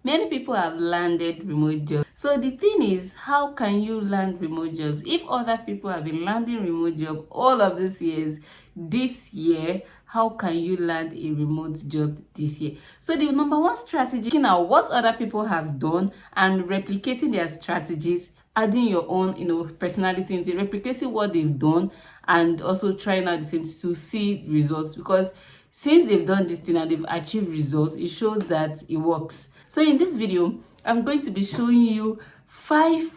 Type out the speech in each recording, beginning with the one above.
Many people have landed remote jobs. So the thing is, how can you land remote jobs? If other people have been landing remote job all of these years, this year, how can you land a remote job this year? So the number one strategy, looking at what other people have done and replicating their strategies, adding your own personality into replicating what they've done, and also trying out the same to see results. Because since they've done this thing and they've achieved results, it shows that it works. So in this video, I'm going to be showing you 5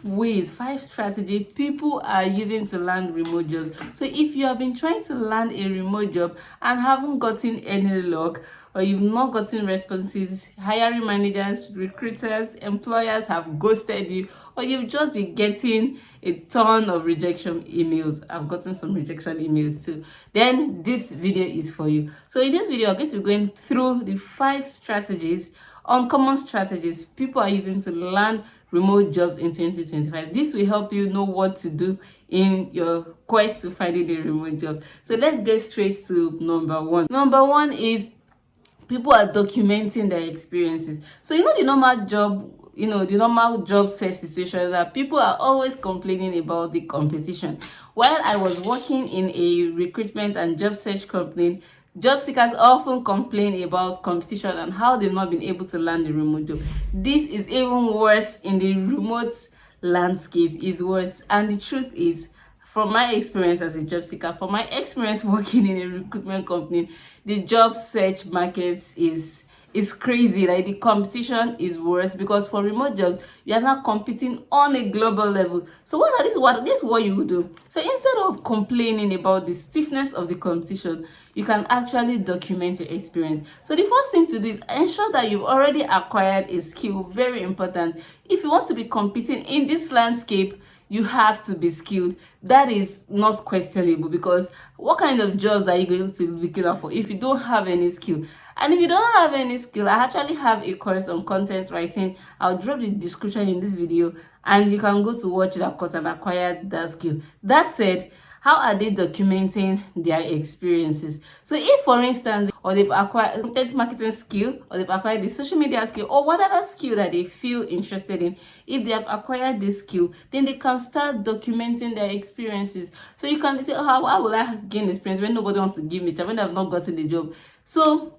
strategies people are using to land remote jobs. So if you have been trying to land a remote job and haven't gotten any luck, or you've not gotten responses, hiring managers, recruiters, employers have ghosted you, or you've just been getting a ton of rejection emails, I've gotten some rejection emails too, then this video is for you. So in this video, I'm going to be going through the 5 strategies, uncommon strategies people are using to land remote jobs in 2025. This will help you know what to do in your quest to finding a remote job. So let's get straight to number one. Number one is people are documenting their experiences. So the normal job, the normal job search situation that people are always complaining about the competition. While I was working in a recruitment and job search company, job seekers often complain about competition and how they've not been able to land a remote job. This is even worse in the remote landscape, is worse. And the truth is, from my experience as a job seeker, from my experience working in a recruitment company, the job search market is crazy. Like, the competition is worse, because for remote jobs, you are now competing on a global level. So this is what you do. So instead of complaining about the stiffness of the competition, you can actually document your experience. So the first thing to do is ensure that you've already acquired a skill. Very important. If you want to be competing in this landscape, you have to be skilled. That is not questionable, because what kind of jobs are you going to be looking out for if you don't have any skill? And if you don't have any skill, I actually have a course on content writing. I'll drop the description in this video, and you can go to watch that course and acquire that skill. That said, how are they documenting their experiences? So if, for instance, or they've acquired content marketing skill, or they've acquired the social media skill, or whatever skill that they feel interested in, if they have acquired this skill, then they can start documenting their experiences. So you can say, oh, how will I gain experience when nobody wants to give me a job, when I've not gotten the job? So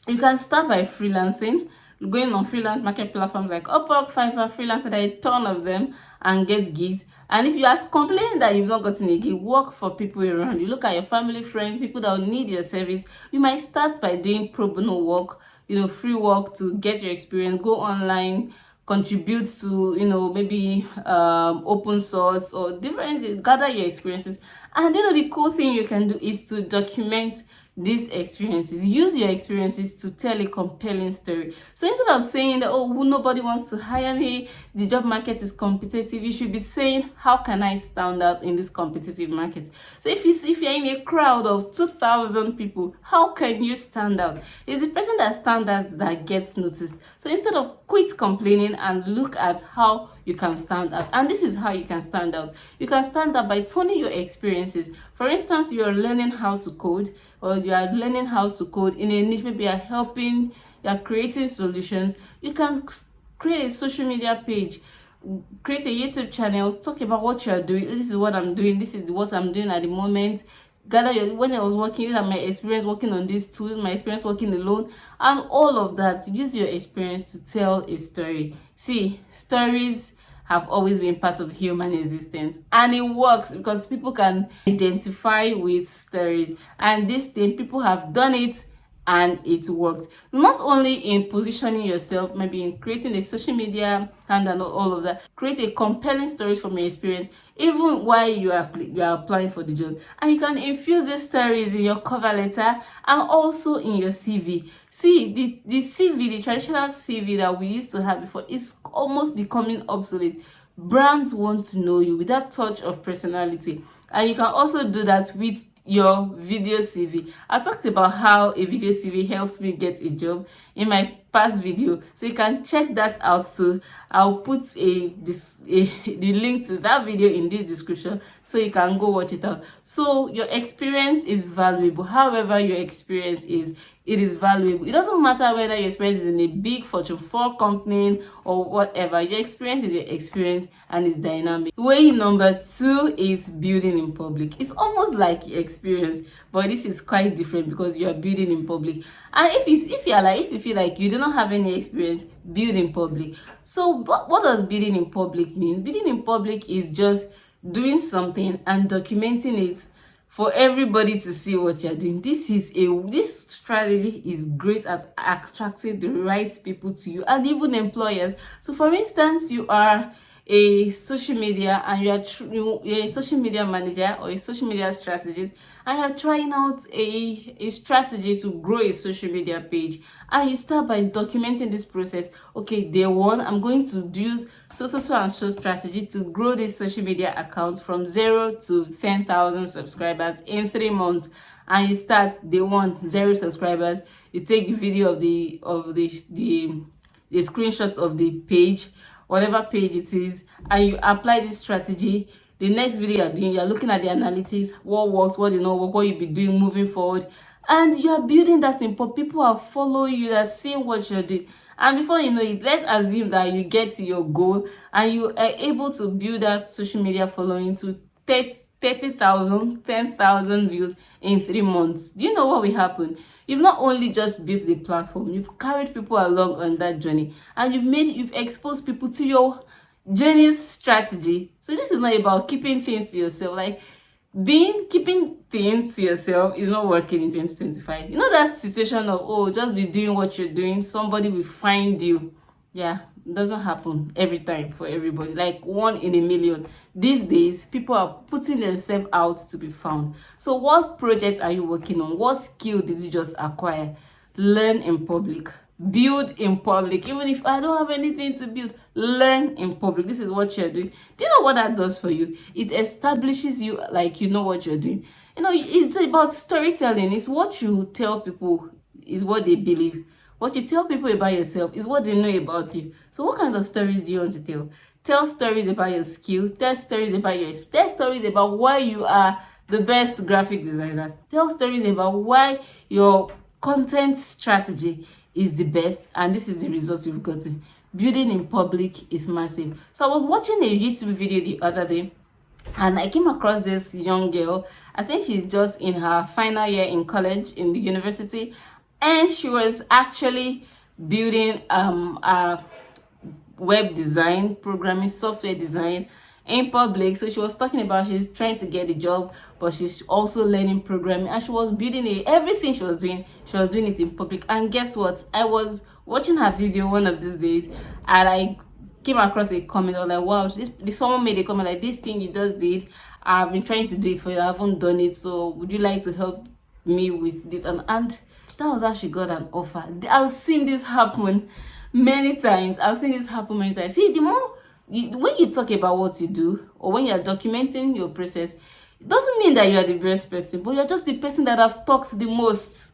you can start by freelancing, going on freelance market platforms like Upwork, Fiverr, Freelancer. There are a ton of them, and get gigs. And if you are complaining that you've not gotten a gig, work for people around you. Look at your family, friends, people that will need your service. You might start by doing pro bono work, free work to get your experience. Go online, contribute to maybe open source or different, gather your experiences. And the cool thing you can do is to document these experiences. Use your experiences to tell a compelling story. So instead of saying that, oh, nobody wants to hire me, the job market is competitive, you should be saying, how can I stand out in this competitive market? So if you're in a crowd of 2,000 people, how can you stand out? It's the person that stands out that gets noticed. So instead of quit complaining, and look at how you can stand out. And this is how you can stand out. You can stand out by turning your experiences. For instance, you're learning how to code, or you are learning how to code in a niche. Maybe you are creating solutions. You can create a social media page, create a YouTube channel, talk about what you are doing. This is what I'm doing. This is what I'm doing at the moment. When I was working, these are my experience working on these tools, my experience working alone, and all of that. Use your experience to tell a story. See, stories have always been part of human existence, and it works because people can identify with stories. And this thing, people have done it and it worked. Not only in positioning yourself, maybe in creating a social media handle and all of that. Create a compelling story from your experience, even while you are applying for the job. And you can infuse these stories in your cover letter and also in your CV. See, the CV, the traditional CV that we used to have before, is almost becoming obsolete. Brands want to know you with that touch of personality. And you can also do that with your video CV. I talked about how a video CV helps me get a job. In my past video, so you can check that out too. I'll put the link to that video in this description, so you can go watch it out. So your experience is valuable. However your experience is, it is valuable. It doesn't matter whether your experience is in a big Fortune 4 company or whatever. Your experience is your experience, and it's dynamic. Way number 2 is building in public. It's almost like your experience, but this is quite different because you are building in public. And if you feel like you do not have any experience, build in public. So what does building in public mean? Building in public is just doing something and documenting it for everybody to see what you're doing. This strategy is great at attracting the right people to you, and even employers. So for instance, you are a social media and you're a social media manager or a social media strategist, and you're trying out a strategy to grow a social media page, and you start by documenting this process. Okay, day one, I'm going to use so and so strategy to grow this social media account from 0 to 10,000 subscribers in 3 months. And you start day one, 0 subscribers. You take the video of the screenshots of the page, whatever page it is, and you apply this strategy. The next video you're doing, you're looking at the analytics, what works, what did not work, what you'll be doing moving forward, and you're building that in. People are following you, they're seeing what you're doing, and before you know it, let's assume that you get to your goal and you are able to build that social media following to 30,000, 10,000 views in 3 months. Do you know what will happen? You've not only just built the platform, you've carried people along on that journey, and you've exposed people to your journey's strategy. So this is not about keeping things to yourself. Like, keeping things to yourself is not working in 2025. You know that situation of, oh, just be doing what you're doing, somebody will find you. Yeah, it doesn't happen every time for everybody. Like 1 in a million. These days, people are putting themselves out to be found. So what projects are you working on? What skill did you just acquire? Learn in public. Build in public. Even if I don't have anything to build, learn in public. This is what you're doing. Do you know what that does for you? It establishes you, like, you know what you're doing. You know, it's about storytelling. It's what you tell people is what they believe. What you tell people about yourself is what they know about you. So what kind of stories do you want to tell? Tell stories about your skill. Tell stories about tell stories about why you are the best graphic designer. Tell stories about why your content strategy is the best, and this is the results you've gotten. Building in public is massive. So I was watching a YouTube video the other day, and I came across this young girl. I think she's just in her final year in college in the university, and she was actually building a web design, programming, software design in public. So she was talking about she's trying to get a job, but she's also learning programming, and she was building everything she was doing it in public. And guess what? I was watching her video one of these days, and I came across a comment. I was like, wow, someone made a comment like, this thing you just did, I've been trying to do it for you, I haven't done it, so would you like to help me with this? And that was how she got an offer. I've seen this happen many times. See, the more when you talk about what you do, or when you're documenting your process, it doesn't mean that you are the best person, but you're just the person that have talked the most,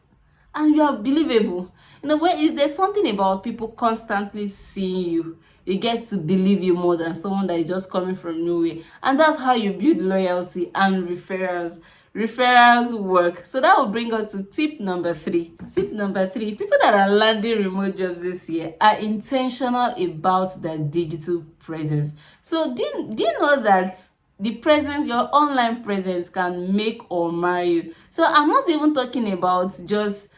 and you are believable. You know, when there's something about people constantly seeing you, they get to believe you more than someone that is just coming from nowhere. And that's how you build loyalty and referrals. Referrals work. So that will bring us to tip number 3. Tip number 3, people that are landing remote jobs this year are intentional about their digital presence. So do you know that the presence, your online presence, can make or marry you? So I'm not even talking about just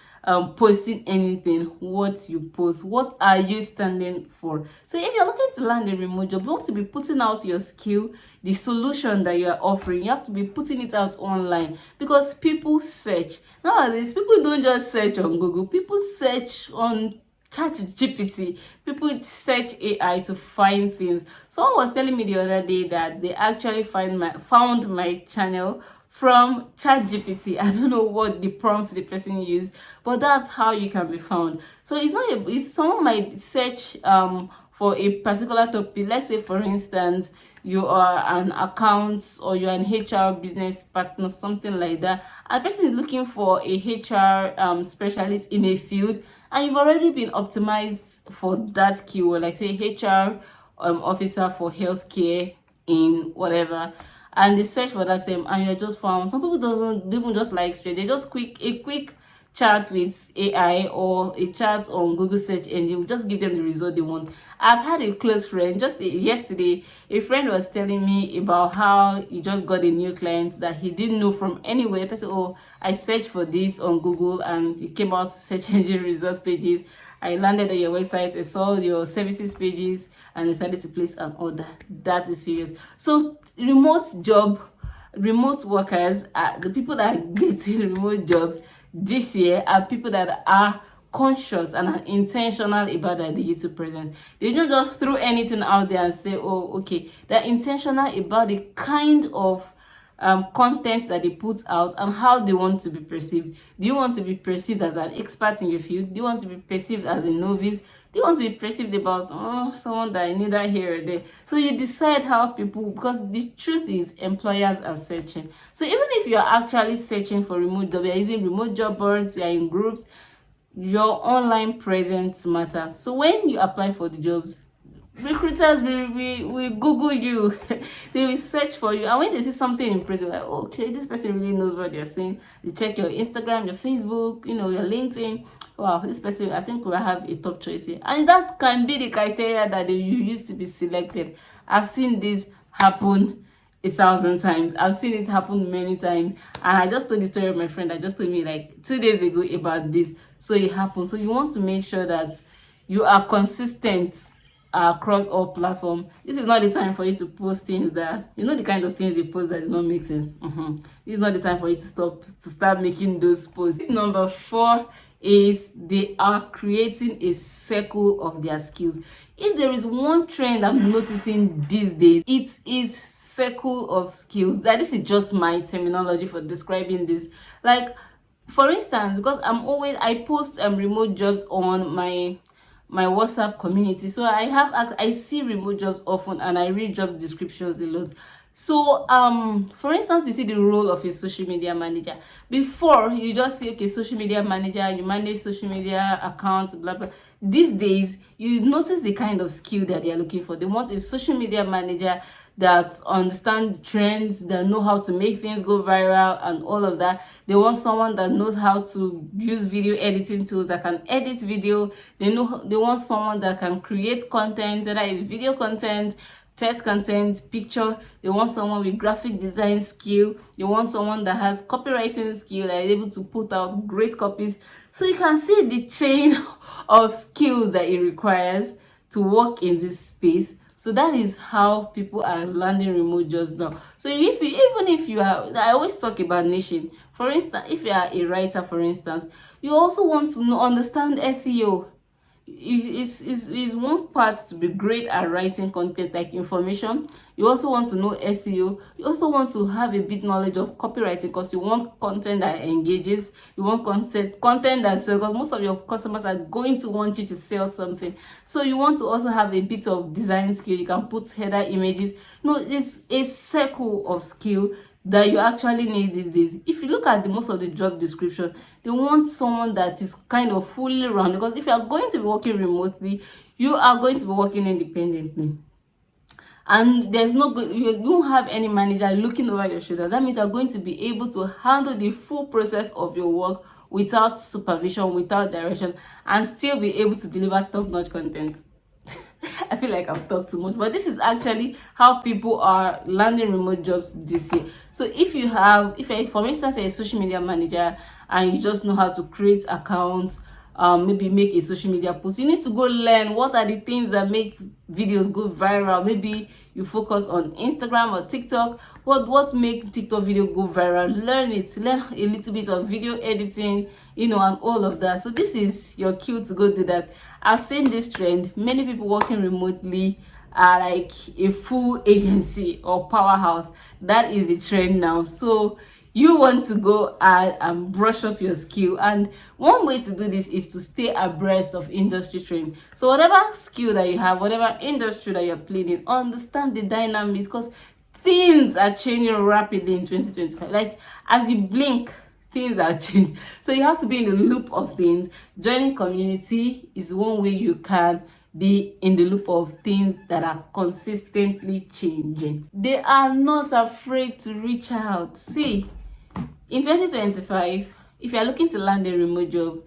posting anything. What you post, what are you standing for? So if you're looking to land a remote job, you want to be putting out your skill, the solution that you are offering. You have to be putting it out online, because people search nowadays. People don't just search on Google, people search on ChatGPT, people search AI to find things. Someone was telling me the other day that they actually found my channel from ChatGPT. I don't know what the prompt the person used, but that's how you can be found. So it's someone might search for a particular topic. Let's say, for instance, you are an account, or you're an HR business partner, something like that. A person is looking for a HR specialist in a field, and you've already been optimized for that keyword, like say HR officer for healthcare in whatever, and they search for that same, and you're just found. Some people don't even just like straight, they just a quick chat with AI or a chat on Google search engine will just give them the result they want. I've had a close friend just yesterday, a friend was telling me about how he just got a new client that he didn't know from anywhere. Person, oh, I searched for this on Google and it came out search engine results pages. I landed on your website, I saw your services pages and decided to place an order. That is serious. So remote workers, the people that are getting remote jobs this year are people that are conscious and are intentional about their digital presence. They don't just throw anything out there and say, oh, okay. They're intentional about the kind of content that they put out and how they want to be perceived. Do you want to be perceived as an expert in your field? Do you want to be perceived as a novice? Do you want to be perceived about someone that neither here or there? So you decide how people, because the truth is employers are searching. So even if you're actually searching for remote job, you're using remote job boards, you're in groups, your online presence matter. So when you apply for the jobs, recruiters will Google you. They will search for you, and when they see something impressive, like, okay, this person really knows what they're saying, they check your Instagram, your Facebook, your LinkedIn. Wow, this person, I think, will have a top choice here, and that can be the criteria that you use to be selected. I've seen this happen 1,000 times. I've seen it happen many times, and I just told the story of my friend that just told me like 2 days ago about this. So it happens. So you want to make sure that you are consistent across all platforms. This is not the time for you to post things that, the kind of things you post that do not make sense. This is not the time for you to start making those posts. Number 4 is they are creating a circle of their skills. If there is one trend I'm noticing these days, it is circle of skills. That this is just my terminology for describing this. Like, for instance, because I post remote jobs on my WhatsApp community, so I see remote jobs often and I read job descriptions a lot. So for instance, you see the role of a social media manager. Before, you just say, okay, social media manager, you manage social media accounts, blah blah. These days, you notice the kind of skill that they are looking for. They want a social media manager that understand trends, that know how to make things go viral and all of that. They want someone that knows how to use video editing tools, that can edit video. They want someone that can create content, whether it's video content, text content, picture. They want someone with graphic design skill. They want someone that has copywriting skill, that is able to put out great copies. So you can see the chain of skills that it requires to work in this space. So that is how people are landing remote jobs now. So even if you are, I always talk about niching. For instance, if you are a writer, for instance, you also want to understand SEO. Is one part to be great at writing content like information. You also want to know SEO. You also want to have a bit knowledge of copywriting, because you want content that engages. You want content that sells, because most of your customers are going to want you to sell something. So you want to also have a bit of design skill. You can put header images. It's a circle of skill that you actually need these days. If you look at most of the job description, they want someone that is kind of fully rounded, because if you are going to be working remotely, you are going to be working independently, and you don't have any manager looking over your shoulder. That means you are going to be able to handle the full process of your work without supervision, without direction, and still be able to deliver top-notch content. I feel like I've talked too much, but this is actually how people are landing remote jobs this year. So if you, for instance, you're a social media manager and you just know how to create accounts, maybe make a social media post, you need to go learn what are the things that make videos go viral. Maybe you focus on Instagram or TikTok. What makes TikTok video go viral? Learn it. Learn a little bit of video editing, and all of that. So this is your cue to go do that. I've seen this trend. Many people working remotely are like a full agency or powerhouse. That is the trend now. So you want to go and brush up your skill, and one way to do this is to stay abreast of industry trend. So whatever skill that you have, whatever industry that you're playing in, understand the dynamics, because things are changing rapidly in 2025. Like, as you blink, things are changed. So you have to be in the loop of things. Joining community is one way you can be in the loop of things that are consistently changing. They are not afraid to reach out. See, in 2025, if you are looking to land a remote job,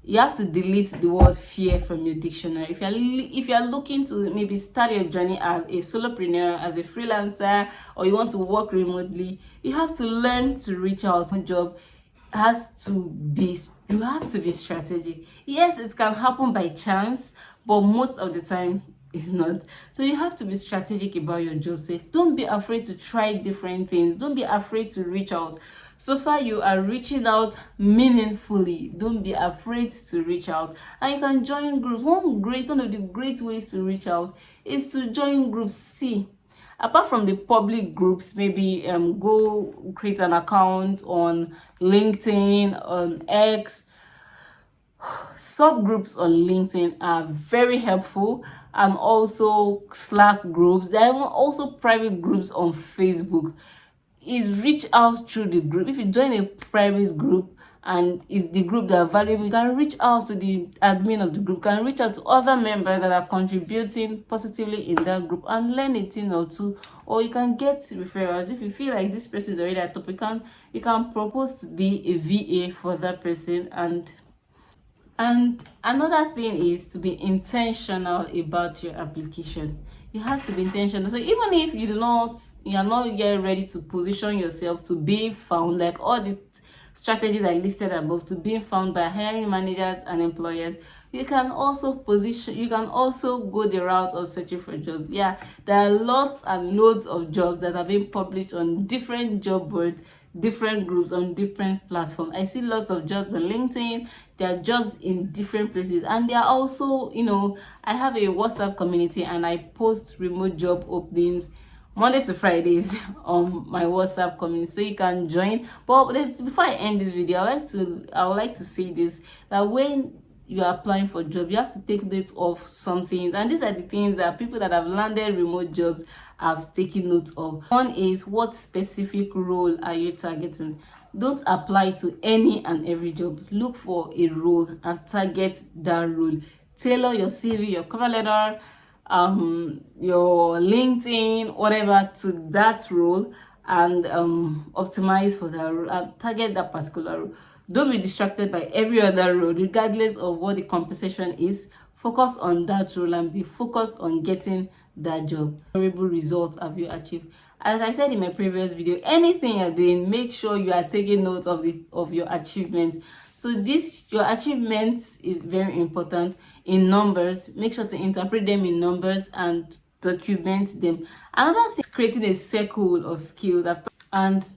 you have to delete the word fear from your dictionary. If you are looking to maybe start your journey as a solopreneur, as a freelancer, or you want to work remotely, you have to learn to reach out. Job has to be, you have to be strategic. Yes, it can happen by chance, but most of the time it's not. So you have to be strategic about your job. Say, don't be afraid to try different things. Don't be afraid to reach out. So far you are reaching out meaningfully. Don't be afraid to reach out. And you can join groups. One of the great ways to reach out is to join groups. See, apart from the public groups, maybe go create an account on LinkedIn, on X. Subgroups on LinkedIn are very helpful, and also Slack groups. There are also private groups on Facebook. Is reach out through the group. If you join a private group and it's the group that are valuable, you can reach out to the admin of the group, can reach out to other members that are contributing positively in that group and learn a thing or two. Or you can get referrals. If you feel like this person is already at top, you can propose to be a VA for that person. And another thing is to be intentional about your application. You have to be intentional. So even if you are not yet ready to position yourself to be found, like all the strategies I listed above, to being found by hiring managers and employers, you can also go the route of searching for jobs. Yeah, there are lots and loads of jobs that are being published on different job boards, different groups, on different platforms. I see lots of jobs on LinkedIn. There are jobs in different places, and they are also, I have a WhatsApp community and I post remote job openings Monday to Fridays on my WhatsApp community, so you can join. But before I end this video, I would like to say this, that when you are applying for a job, you have to take note of some things, and these are the things that people that have landed remote jobs have taken note of. One is, what specific role are you targeting? Don't apply to any and every job. Look for a role and target that role. Tailor your CV, your cover letter, your LinkedIn, whatever, to that role, and optimize for that role and target that particular role. Don't be distracted by every other role, regardless of what the compensation is. Focus on that role and be focused on getting that job. Terrible results have you achieved? As I said in my previous video, anything you're doing, make sure you are taking note of your achievements. So your achievements is very important in numbers. Make sure to interpret them in numbers and document them. Another thing is creating a circle of skills and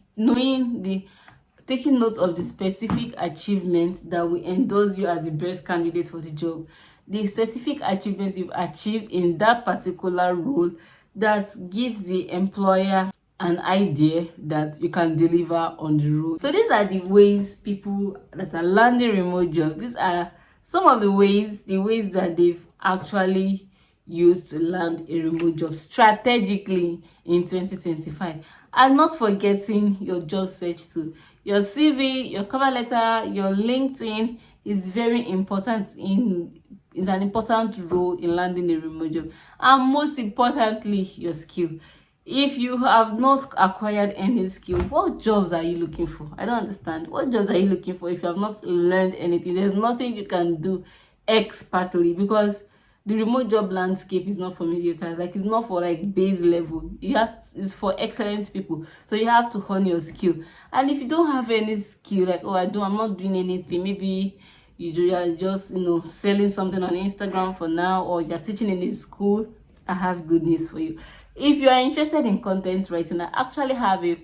taking note of the specific achievements that will endorse you as the best candidate for the job. The specific achievements you've achieved in that particular role that gives the employer an idea that you can deliver on the role. So these are the ways people that are landing remote jobs, these are some of the ways that they've actually used to land a remote job strategically in 2025. And not forgetting your job search too. Your CV, your cover letter, your LinkedIn is very important is an important role in landing a remote job. And most importantly, your skill. If you have not acquired any skill, what jobs are you looking for? I don't understand. What jobs are you looking for if you have not learned anything? There's nothing you can do expertly, because the remote job landscape is not for mediocres. Like, it's not for like base level. It's for excellent people. So you have to hone your skill. And if you don't have any skill, like, I'm not doing anything, maybe you are just selling something on Instagram for now, or you're teaching in a school, I have good news for you. If you are interested in content writing, I actually have a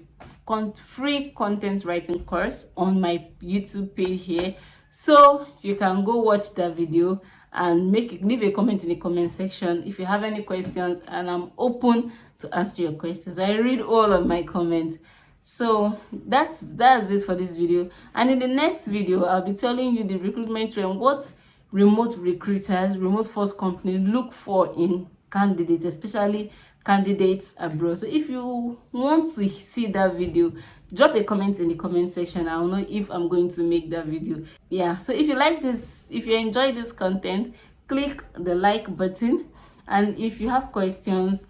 free content writing course on my YouTube page here, so you can go watch that video and leave a comment in the comment section if you have any questions, and I'm open to answer your questions. I read all of my comments. So that's it for this video, and in the next video I'll be telling you the recruitment trend, what remote recruiters, remote first companies look for in candidates, especially candidates abroad. So if you want to see that video, drop a comment in the comment section. I'll know if I'm going to make that video. Yeah, so if you like this, if you enjoy this content, click the like button, and if you have questions,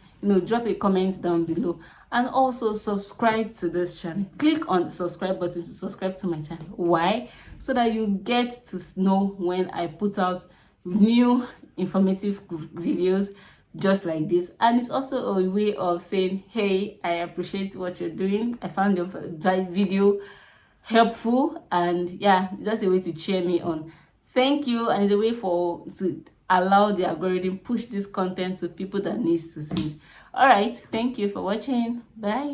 drop a comment down below, and also subscribe to this channel. Click on the subscribe button to subscribe to my channel. Why? So that you get to know when I put out new informative videos just like this. And it's also a way of saying, hey, I appreciate what you're doing, I found your video helpful, and yeah, just a way to cheer me on. Thank you. And it's a way to allow the algorithm push this content to people that needs to see it. All right, thank you for watching. Bye.